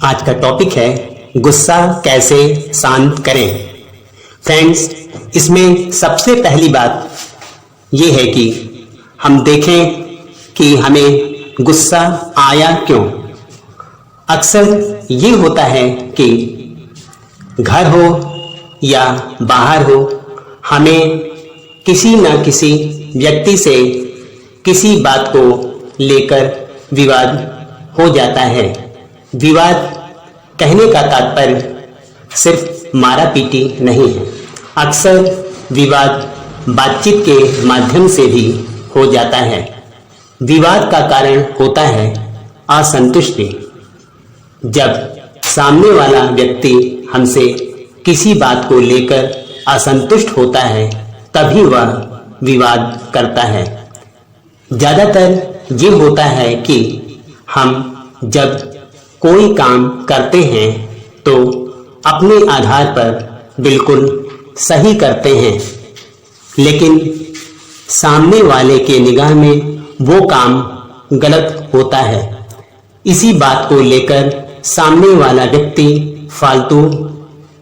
आज का टॉपिक है गुस्सा कैसे शांत करें। फ्रेंड्स, इसमें सबसे पहली बात ये है कि हम देखें कि हमें गुस्सा आया क्यों। अक्सर ये होता है कि घर हो या बाहर हो, हमें किसी न किसी व्यक्ति से किसी बात को लेकर विवाद हो जाता है। विवाद कहने का तात्पर्य सिर्फ मारा पीटी नहीं है। अक्सर विवाद बातचीत के माध्यम से भी हो जाता है। विवाद का कारण होता है असंतुष्टि। जब सामने वाला व्यक्ति हमसे किसी बात को लेकर असंतुष्ट होता है तभी वह विवाद करता है। ज़्यादातर ये होता है कि हम जब कोई काम करते हैं तो अपने आधार पर बिल्कुल सही करते हैं, लेकिन सामने वाले के निगाह में वो काम गलत होता है। इसी बात को लेकर सामने वाला व्यक्ति फालतू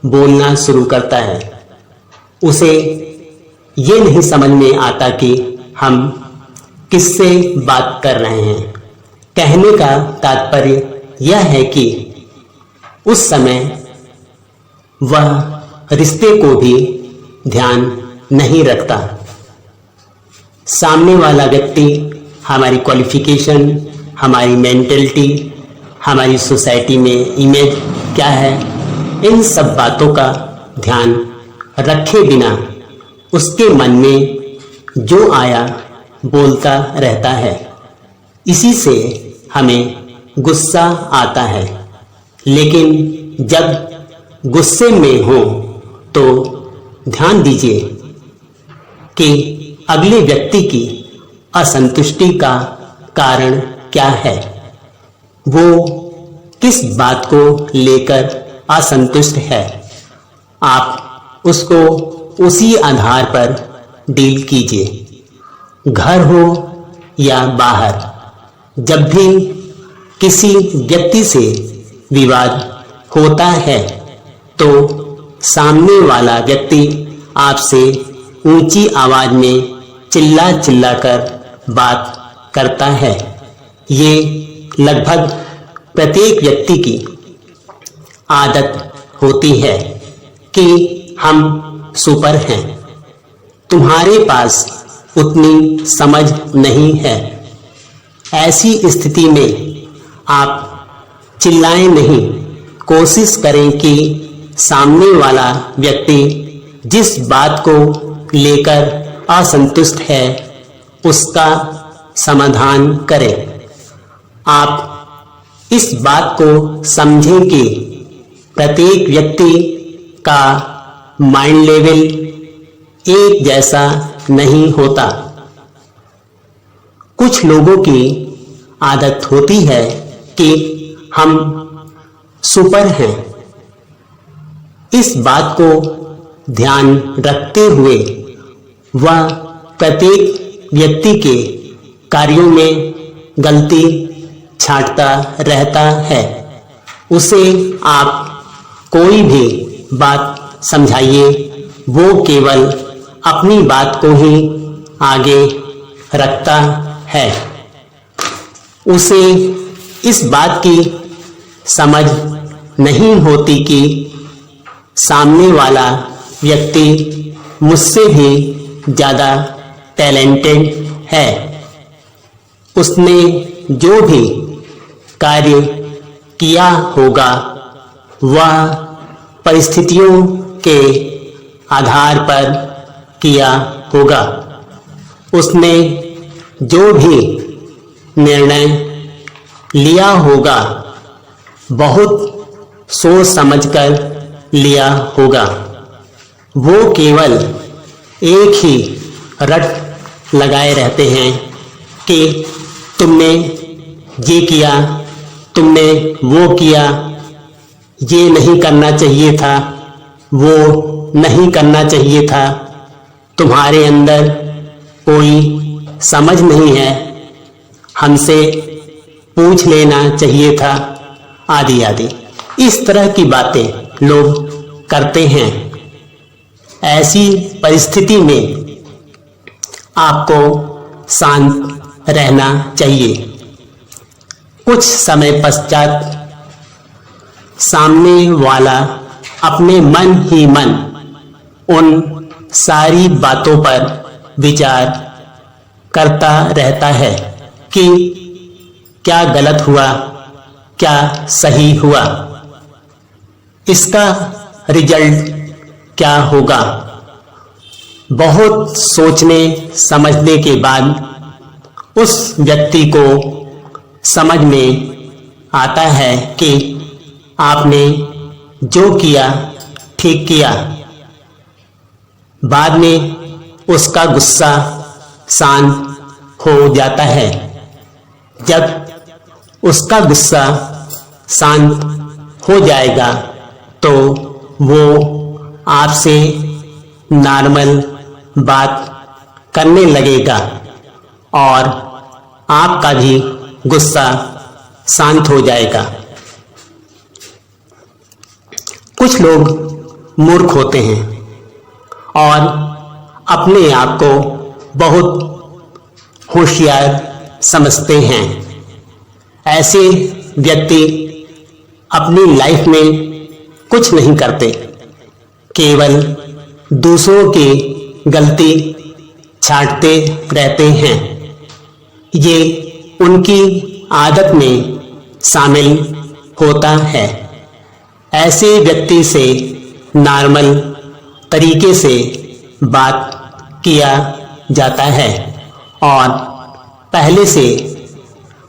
बोलना शुरू करता है। उसे ये नहीं समझ में आता कि हम किससे बात कर रहे हैं। कहने का तात्पर्य यह है कि उस समय वह रिश्ते को भी ध्यान नहीं रखता। सामने वाला व्यक्ति हमारी क्वालिफिकेशन, हमारी मेंटलिटी, हमारी सोसाइटी में इमेज क्या है, इन सब बातों का ध्यान रखे बिना उसके मन में जो आया बोलता रहता है। इसी से हमें गुस्सा आता है। लेकिन जब गुस्से में हो तो ध्यान दीजिए कि अगले व्यक्ति की असंतुष्टि का कारण क्या है। वो किस बात को लेकर असंतुष्ट है। आप उसको उसी आधार पर डील कीजिए। घर हो या बाहर, जब भी किसी व्यक्ति से विवाद होता है तो सामने वाला व्यक्ति आपसे ऊंची आवाज में चिल्ला चिल्ला कर बात करता है। ये लगभग प्रत्येक व्यक्ति की आदत होती है कि हम सुपर हैं, तुम्हारे पास उतनी समझ नहीं है। ऐसी स्थिति में आप चिल्लाएं नहीं, कोशिश करें कि सामने वाला व्यक्ति जिस बात को लेकर असंतुष्ट है उसका समाधान करें। आप इस बात को समझें कि प्रत्येक व्यक्ति का माइंड लेवल एक जैसा नहीं होता। कुछ लोगों की आदत होती है कि हम सुपर हैं। इस बात को ध्यान रखते हुए वह प्रत्येक व्यक्ति के कार्यों में गलती छांटता रहता है। उसे आप कोई भी बात समझाइए, वो केवल अपनी बात को ही आगे रखता है। उसे इस बात की समझ नहीं होती कि सामने वाला व्यक्ति मुझसे भी ज़्यादा टैलेंटेड है। उसने जो भी कार्य किया होगा वह परिस्थितियों के आधार पर किया होगा। उसने जो भी निर्णय लिया होगा बहुत सोच समझकर लिया होगा। वो केवल एक ही रट लगाए रहते हैं कि तुमने ये किया, तुमने वो किया, ये नहीं करना चाहिए था, वो नहीं करना चाहिए था, तुम्हारे अंदर कोई समझ नहीं है, हमसे पूछ लेना चाहिए था, आदि आदि। इस तरह की बातें लोग करते हैं। ऐसी परिस्थिति में आपको शांत रहना चाहिए। कुछ समय पश्चात सामने वाला अपने मन ही मन उन सारी बातों पर विचार करता रहता है कि क्या गलत हुआ, क्या सही हुआ, इसका रिजल्ट क्या होगा। बहुत सोचने समझने के बाद उस व्यक्ति को समझ में आता है कि आपने जो किया ठीक किया। बाद में उसका गुस्सा शांत हो जाता है। जब उसका गुस्सा शांत हो जाएगा तो वो आपसे नॉर्मल बात करने लगेगा और आपका भी गुस्सा शांत हो जाएगा। कुछ लोग मूर्ख होते हैं और अपने आप को बहुत होशियार समझते हैं। ऐसे व्यक्ति अपनी लाइफ में कुछ नहीं करते, केवल दूसरों की गलती छांटते रहते हैं। ये उनकी आदत में शामिल होता है। ऐसे व्यक्ति से नॉर्मल तरीके से बात किया जाता है और पहले से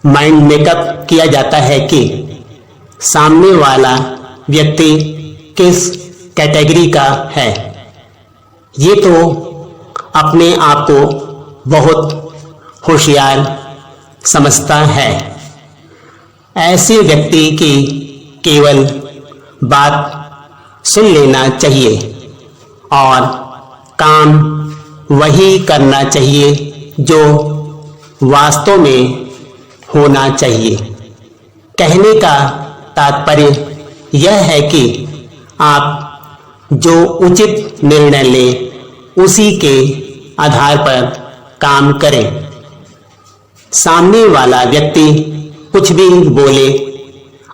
माइंड मेकअप किया जाता है कि सामने वाला व्यक्ति किस कैटेगरी का है। ये तो अपने आप को बहुत होशियार समझता है। ऐसे व्यक्ति की केवल बात सुन लेना चाहिए और काम वही करना चाहिए जो वास्तव में होना चाहिए। कहने का तात्पर्य यह है कि आप जो उचित निर्णय लें उसी के आधार पर काम करें। सामने वाला व्यक्ति कुछ भी बोले,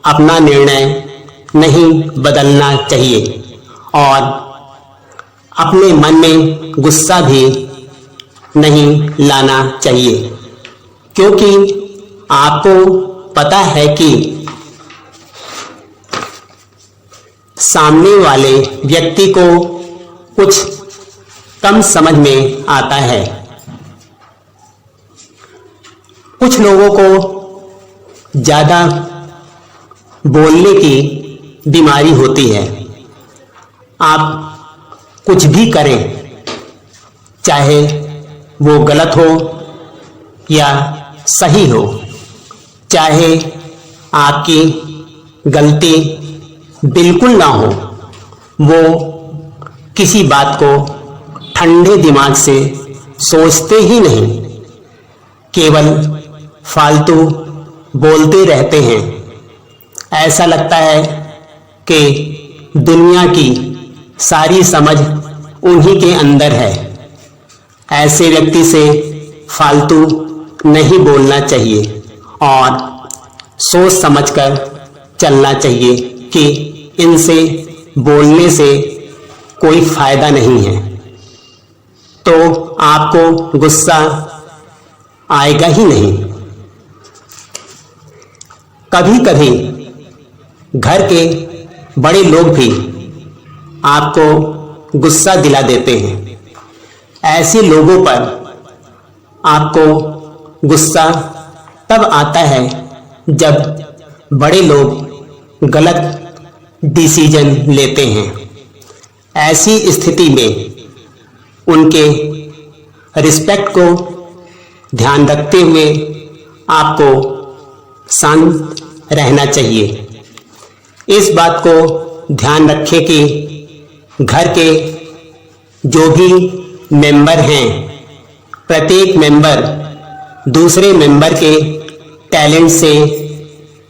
अपना निर्णय नहीं बदलना चाहिए और अपने मन में गुस्सा भी नहीं लाना चाहिए, क्योंकि आपको पता है कि सामने वाले व्यक्ति को कुछ कम समझ में आता है। कुछ लोगों को ज्यादा बोलने की बीमारी होती है। आप कुछ भी करें, चाहे वो गलत हो या सही हो, चाहे आपकी गलती बिल्कुल ना हो, वो किसी बात को ठंडे दिमाग से सोचते ही नहीं, केवल फालतू बोलते रहते हैं। ऐसा लगता है कि दुनिया की सारी समझ उन्हीं के अंदर है। ऐसे व्यक्ति से फालतू नहीं बोलना चाहिए और सोच समझकर चलना चाहिए कि इनसे बोलने से कोई फायदा नहीं है। तो आपको गुस्सा आएगा ही नहीं। कभी कभी घर के बड़े लोग भी आपको गुस्सा दिला देते हैं। ऐसे लोगों पर आपको गुस्सा तब आता है जब बड़े लोग गलत डिसीजन लेते हैं। ऐसी स्थिति में उनके रिस्पेक्ट को ध्यान रखते हुए आपको शांत रहना चाहिए। इस बात को ध्यान रखें कि घर के जो भी मेंबर हैं, प्रत्येक मेंबर दूसरे मेंबर के टैलेंट से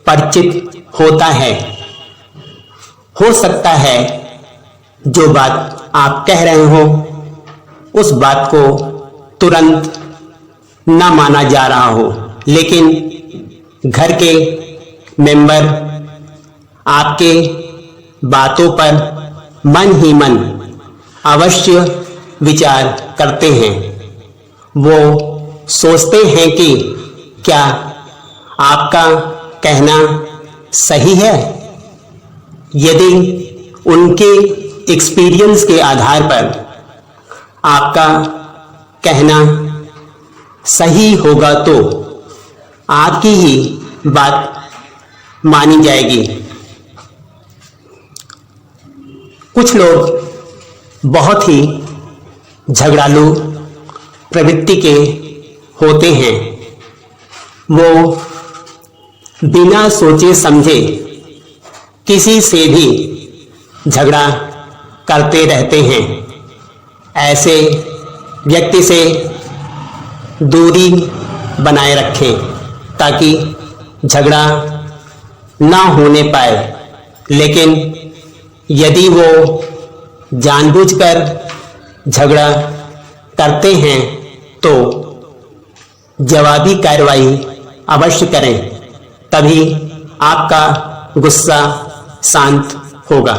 परिचित होता है। हो सकता है जो बात आप कह रहे हो उस बात को तुरंत न माना जा रहा हो, लेकिन घर के मेंबर आपके बातों पर मन ही मन अवश्य विचार करते हैं। वो सोचते हैं कि क्या आपका कहना सही है। यदि उनके एक्सपीरियंस के आधार पर आपका कहना सही होगा तो आपकी ही बात मानी जाएगी। कुछ लोग बहुत ही झगड़ालू प्रवृत्ति के होते हैं। वो बिना सोचे समझे किसी से भी झगड़ा करते रहते हैं। ऐसे व्यक्ति से दूरी बनाए रखें ताकि झगड़ा ना होने पाए। लेकिन यदि वो जानबूझकर झगड़ा करते हैं तो जवाबी कार्रवाई अवश्य करें, तभी आपका गुस्सा शांत होगा।